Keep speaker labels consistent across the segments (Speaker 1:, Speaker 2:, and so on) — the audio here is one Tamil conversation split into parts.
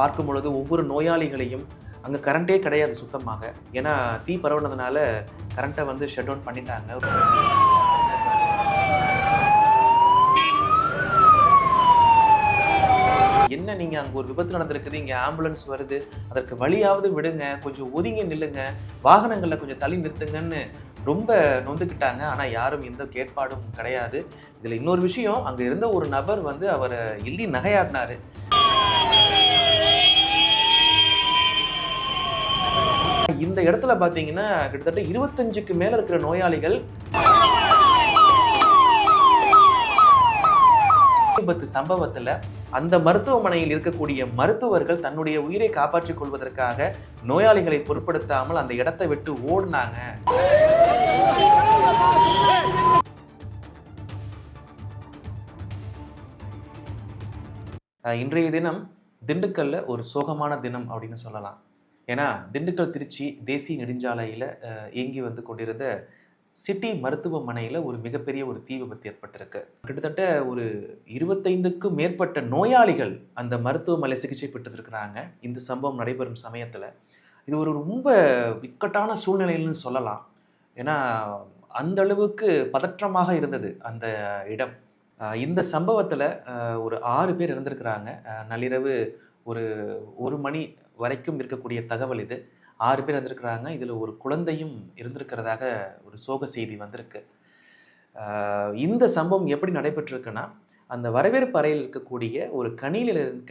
Speaker 1: பார்க்கும் பொழுது ஒவ்வொரு நோயாளிகளையும் அங்கே கரண்ட்டே கிடையாது சுத்தமாக. ஏன்னா தீ பரவுனதுனால கரண்ட்டை வந்து ஷட் டவுன் பண்ணிட்டாங்க. என்ன நீங்க அங்க ஒரு விபத்து நடந்திருக்குது, இங்க ஆம்புலன்ஸ் வருது, அதற்கு வழியாவது விடுங்க, கொஞ்சம் ஒதுங்கி நில்லுங்க, வாகனங்களை கொஞ்சம் தள்ளி நிறுத்துங்கன்னு ரொம்ப நொந்துக்கிட்டாங்க. ஆனா யாரும் எந்த கேட்பாடும் கிடையாது. இதுல இன்னொரு விஷயம், அங்க இருந்த ஒரு நபர் வந்து அவரை எள்ளி நகையாடினாரு. இந்த இடத்துல பாத்தீங்கன்னா கிட்டத்தட்ட 25க்கு மேல இருக்கிற நோயாளிகள் விபத்து சம்பவத்துல அந்த மருத்துவமனையில் இருக்கக்கூடிய மருத்துவர்கள் தன்னுடைய உயிரை காப்பாற்றிக் கொள்வதற்காக நோயாளிகளை பொருட்படுத்தாமல் அந்த இடத்தை விட்டு ஓடினாங்க. இன்றைய தினம் திண்டுக்கல்ல ஒரு சோகமான தினம் அப்படின்னு சொல்லலாம். ஏன்னா திண்டுக்கல் திருச்சி தேசிய நெடுஞ்சாலையில இயங்கி வந்து கொண்டிருந்த சிட்டி மருத்துவமனையில் ஒரு மிகப்பெரிய ஒரு தீ விபத்து ஏற்பட்டிருக்கு. கிட்டத்தட்ட ஒரு 25க்கும் மேற்பட்ட நோயாளிகள் அந்த மருத்துவமனை சிகிச்சை பெற்று இருக்கிறாங்க. இந்த சம்பவம் நடைபெறும் சமயத்தில் இது ஒரு ரொம்ப இக்கட்டான சூழ்நிலைன்னு சொல்லலாம். ஏன்னா அந்த அளவுக்கு பதற்றமாக இருந்தது அந்த இடம். இந்த சம்பவத்தில் ஒரு 6 பேர் இறந்திருக்கிறாங்க. நள்ளிரவு ஒரு 1 மணி வரைக்கும் இருக்கக்கூடிய தகவல் இது. 6 பேர் இருந்திருக்கிறாங்க. இதில் ஒரு குழந்தையும் இருந்திருக்கிறதாக ஒரு சோக செய்தி வந்திருக்கு. இந்த சம்பவம் எப்படி நடைபெற்றிருக்குன்னா, அந்த வரவேற்பு அறையில் இருக்கக்கூடிய ஒரு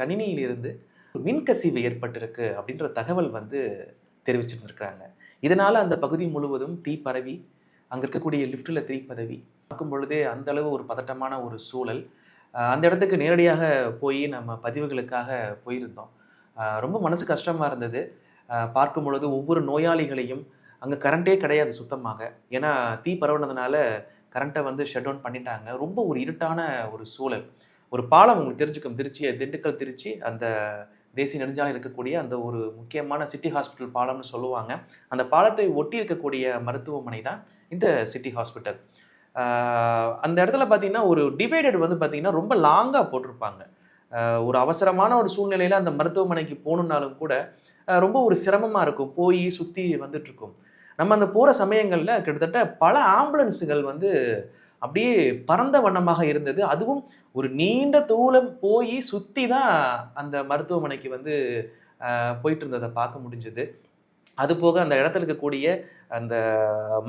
Speaker 1: கணினியிலிருந்து மின்கசிவு ஏற்பட்டிருக்கு அப்படின்ற தகவல் வந்து தெரிவிச்சிருந்திருக்கிறாங்க. இதனால் அந்த பகுதி முழுவதும் தீ பரவி, அங்கே இருக்கக்கூடிய லிஃப்ட்டில் தீ பரவி பார்க்கும் பொழுதே அந்த அளவு ஒரு பதட்டமான ஒரு சூழல். அந்த இடத்துக்கு நேரடியாக போய் நம்ம பதிவுகளுக்காக போயிருந்தோம். ரொம்ப மனசு கஷ்டமாக இருந்தது. பார்க்கும் பொழுது ஒவ்வொரு நோயாளிகளையும் அங்கே கரண்ட்டே கிடையாது சுத்தமாக. ஏன்னா தீ பரவுனதுனால கரண்ட்டை வந்து ஷட் டவுன் பண்ணிட்டாங்க. ரொம்ப ஒரு இருட்டான ஒரு சூழல். ஒரு பாலம் உங்களுக்கு தெரிஞ்சுக்கும், திண்டுக்கல் திருச்சி அந்த தேசிய நெடுஞ்சாலை இருக்கக்கூடிய அந்த ஒரு முக்கியமான சிட்டி ஹாஸ்பிட்டல் பாலம்னு சொல்லுவாங்க. அந்த பாலத்தை ஒட்டி இருக்கக்கூடிய மருத்துவமனை தான் இந்த சிட்டி ஹாஸ்பிட்டல். அந்த இடத்துல பார்த்தீங்கன்னா ஒரு டிவைடட் வந்து பார்த்தீங்கன்னா ரொம்ப லாங்காக போட்டிருப்பாங்க. ஒரு அவசரமான ஒரு சூழ்நிலையில் அந்த மருத்துவமனைக்கு போகணுன்னாலும் கூட ரொம்ப ஒரு சிரமமாக இருக்கும். போய் சுற்றி வந்துட்டுருக்கும். நம்ம அந்த போகிற சமயங்களில் கிட்டத்தட்ட பல ஆம்புலன்ஸுகள் வந்து அப்படியே பரந்த வண்ணமாக இருந்தது. அதுவும் ஒரு நீண்ட தூரம் போய் சுற்றி தான் அந்த மருத்துவமனைக்கு வந்து போயிட்டு இருந்ததை பார்க்க முடிஞ்சது. அதுபோக அந்த இடத்துல இருக்கக்கூடிய அந்த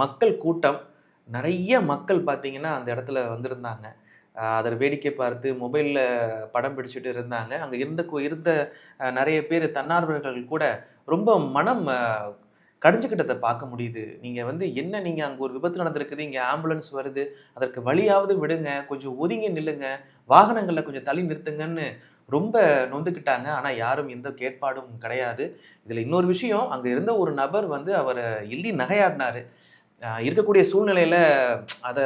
Speaker 1: மக்கள் கூட்டம், நிறைய மக்கள் பார்த்தீங்கன்னா அந்த இடத்துல வந்திருந்தாங்க. அதை வேடிக்கை பார்த்து மொபைலில் படம் பிடிச்சிட்டு இருந்தாங்க. அங்கே இருந்த நிறைய பேர் தன்னார்வலர்கள் கூட ரொம்ப மனம் கடிஞ்சுக்கிட்டதை பார்க்க முடியுது. நீங்கள் வந்து என்ன நீங்கள் அங்கே ஒரு விபத்து நடந்திருக்குது, இங்கே ஆம்புலன்ஸ் வருது, அதற்கு வழியாவது விடுங்க, கொஞ்சம் ஒதுங்கி நில்லுங்க, வாகனங்களில் கொஞ்சம் தள்ளி நிறுத்துங்கன்னு ரொம்ப நொந்துக்கிட்டாங்க. ஆனால் யாரும் எந்த கேட்பாடும் கிடையாது. இதில் இன்னொரு விஷயம், அங்கே இருந்த ஒரு நபர் வந்து அவரை எள்ளி நகையாடினார். இருக்கக்கூடிய சூழ்நிலையில் அதை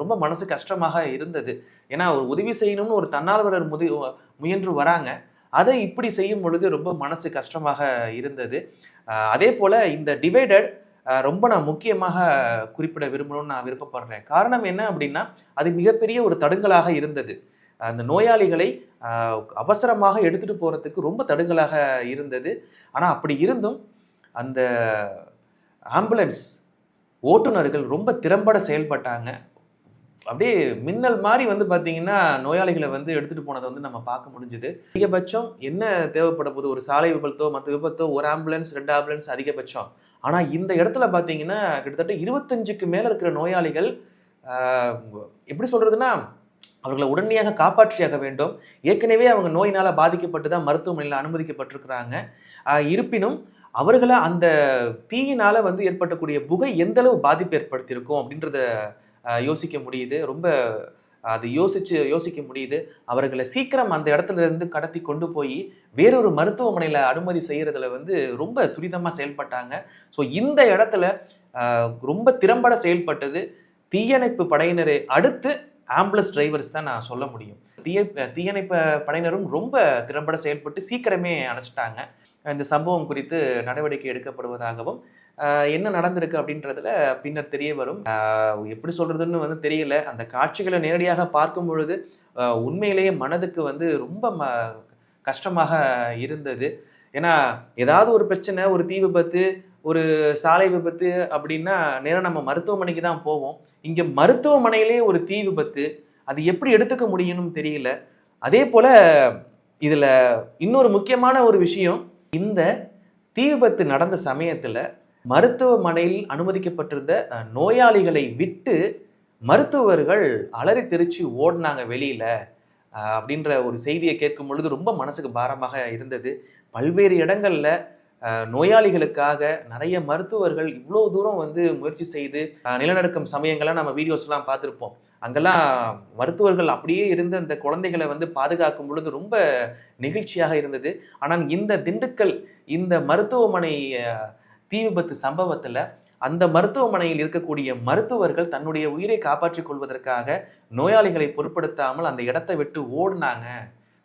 Speaker 1: ரொம்ப மனசு கஷ்டமாக இருந்தது. ஏன்னா ஒரு உதவி செய்யணும்னு ஒரு தன்னார்வலர் முயன்று வராங்க. அதை இப்படி செய்யும் பொழுது ரொம்ப மனசு கஷ்டமாக இருந்தது. அதே போல் இந்த டிவைடட் ரொம்ப நான் முக்கியமாக குறிப்பிட விரும்பணும்னு நான் விருப்பப்படுறேன். காரணம் என்ன அப்படின்னா, அது மிகப்பெரிய ஒரு தடுங்கலாக இருந்தது. அந்த நோயாளிகளை அவசரமாக எடுத்துகிட்டு போகிறதுக்கு ரொம்ப தடுங்கலாக இருந்தது. ஆனால் அப்படி இருந்தும் அந்த ஆம்புலன்ஸ் ஓட்டுநர்கள் ரொம்ப திறம்பட செயல்பட்டாங்க. அப்படியே மின்னல் மாதிரி வந்து பார்த்தீங்கன்னா நோயாளிகளை வந்து எடுத்துகிட்டு போனதை வந்து நம்ம பார்க்க முடிஞ்சுது. அதிகபட்சம் என்ன தேவைப்பட போது, ஒரு சாலை விபத்தோ மற்ற விபத்தோ ஒரு ஆம்புலன்ஸ் 2 ஆம்புலன்ஸ் அதிகபட்சம். ஆனால் இந்த இடத்துல பார்த்தீங்கன்னா கிட்டத்தட்ட 25க்கு மேலே இருக்கிற நோயாளிகள் எப்படி சொல்கிறதுனா, அவர்களை உடனடியாக காப்பாற்றியாக வேண்டும். ஏற்கனவே அவங்க நோயினால் பாதிக்கப்பட்டு தான் மருத்துவமனையில் அனுமதிக்கப்பட்டிருக்கிறாங்க. இருப்பினும் அவர்களை அந்த தீயினால் வந்து ஏற்பட்டக்கூடிய புகை எந்தளவு பாதிப்பு ஏற்படுத்தியிருக்கும் அப்படின்றத யோசிக்க முடியுது. ரொம்ப அது யோசிக்க முடியுது. அவர்களை சீக்கிரம் அந்த இடத்துல இருந்து கடத்தி கொண்டு போய் வேறொரு மருத்துவமனையில் அனுமதி செய்கிறதுல வந்து ரொம்ப துரிதமாக செயல்பட்டாங்க. ஸோ இந்த இடத்துல ரொம்ப திறம்பட செயல்பட்டது தீயணைப்பு படையினரை அடுத்து ஆம்புலன்ஸ் டிரைவர்ஸ் தான் நான் சொல்ல முடியும். தீயணைப்பு படையினரும் ரொம்ப திறம்பட செயல்பட்டு சீக்கிரமே அணைச்சிட்டாங்க. இந்த சம்பவம் குறித்து நடவடிக்கை எடுக்கப்படுவதாகவும், என்ன நடந்திருக்கு அப்படின்றதுல பின்னர் தெரிய வரும். எப்படி சொல்றதுன்னு வந்து தெரியல. அந்த காட்சிகளை நேரடியாக பார்க்கும் பொழுது உண்மையிலேயே மனதுக்கு வந்து ரொம்ப கஷ்டமாக இருந்தது. ஏன்னா, ஏதாவது ஒரு பிரச்சனை, ஒரு தீ விபத்து, ஒரு சாலை விபத்து அப்படின்னா, நேரா நம்ம மருத்துவமனைக்கு தான் போவோம். இங்க மருத்துவமனையிலேயே ஒரு தீ விபத்து. அது எப்படி எடுத்துக்க முடியும்னு தெரியல. அதேபோல இதுல இன்னொரு முக்கியமான ஒரு விஷயம், இந்த தீ விபத்து நடந்த சமயத்துல மருத்துவமனையில் அனுமதிக்கப்பட்டிருந்த நோயாளிகளை விட்டு மருத்துவர்கள் அலறி தெரிச்சு ஓடுனாங்க வெளியில. அப்படின்ற ஒரு செய்தியை கேட்கும் பொழுது ரொம்ப மனசுக்கு பாரமாக இருந்தது. பல்வேறு இடங்கள்ல நோயாளிகளுக்காக நிறைய மருத்துவர்கள் இவ்வளோ தூரம் வந்து முயற்சி செய்து நிலநடுக்கம் சமயங்கள்லாம் நம்ம வீடியோஸ்லாம் பார்த்துருப்போம். அங்கெல்லாம் மருத்துவர்கள் அப்படியே இருந்து அந்த குழந்தைகளை வந்து பாதுகாக்கும் பொழுது ரொம்ப நெகிழ்ச்சியாக இருந்தது. ஆனால் இந்த திண்டுக்கல் இந்த மருத்துவமனை தீ விபத்து சம்பவத்துல அந்த மருத்துவமனையில் இருக்கக்கூடிய மருத்துவர்கள் தன்னுடைய உயிரை காப்பாற்றிக் கொள்வதற்காக நோயாளிகளை பொருட்படுத்தாமல் அந்த இடத்தை விட்டு ஓடுனாங்க,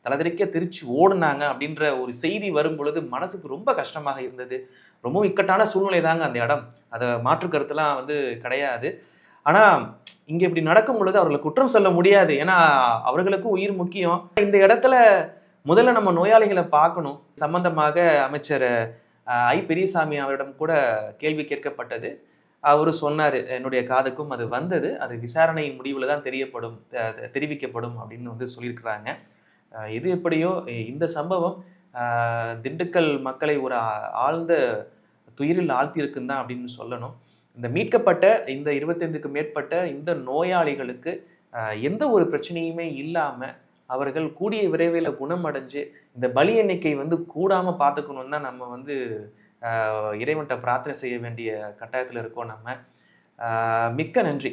Speaker 1: தலதெறிக்க திருச்சி ஓடுனாங்க அப்படின்ற ஒரு செய்தி வரும் பொழுது மனசுக்கு ரொம்ப கஷ்டமாக இருந்தது. ரொம்பவும் இக்கட்டான சூழ்நிலை தாங்க அந்த இடம். அதை மாற்று கருத்துலாம் வந்து கிடையாது. ஆனா இங்க இப்படி நடக்கும் பொழுது அவர்களை குற்றம் சொல்ல முடியாது. ஏன்னா அவர்களுக்கும் உயிர் முக்கியம். இந்த இடத்துல முதல்ல நம்ம நோயாளிகளை பார்க்கணும். சம்பந்தமாக அமைச்சர் பெரியசாமி அவரிடம் கூட கேள்வி கேட்கப்பட்டது. அவரு சொன்னாரு, "என்னுடைய காதுக்கும் அது வந்தது. அது விசாரணை முடிவுல தான் தெரிவிக்கப்படும்" அப்படின்னு வந்து சொல்லியிருக்கிறாங்க. எது எப்படியோ இந்த சம்பவம் திண்டுக்கல் மக்களை ஒரு ஆழ்ந்த துயரில் ஆழ்த்தியிருக்குன்னு தான் அப்படின்னு சொல்லணும். இந்த மீட்கப்பட்ட இந்த 25க்கும் மேற்பட்ட இந்த நோயாளிகளுக்கு எந்த ஒரு பிரச்சனையுமே இல்லாம அவர்கள் கூடிய விரைவில குணமடைஞ்சு இந்த பலி எண்ணிக்கை வந்து கூடாம பார்த்துக்கணும்னு தான் நம்ம வந்து இறைவன்ட்ட பிரார்த்தனை செய்ய வேண்டிய கட்டாயத்துல இருக்கோம் நம்ம. மிக்க நன்றி.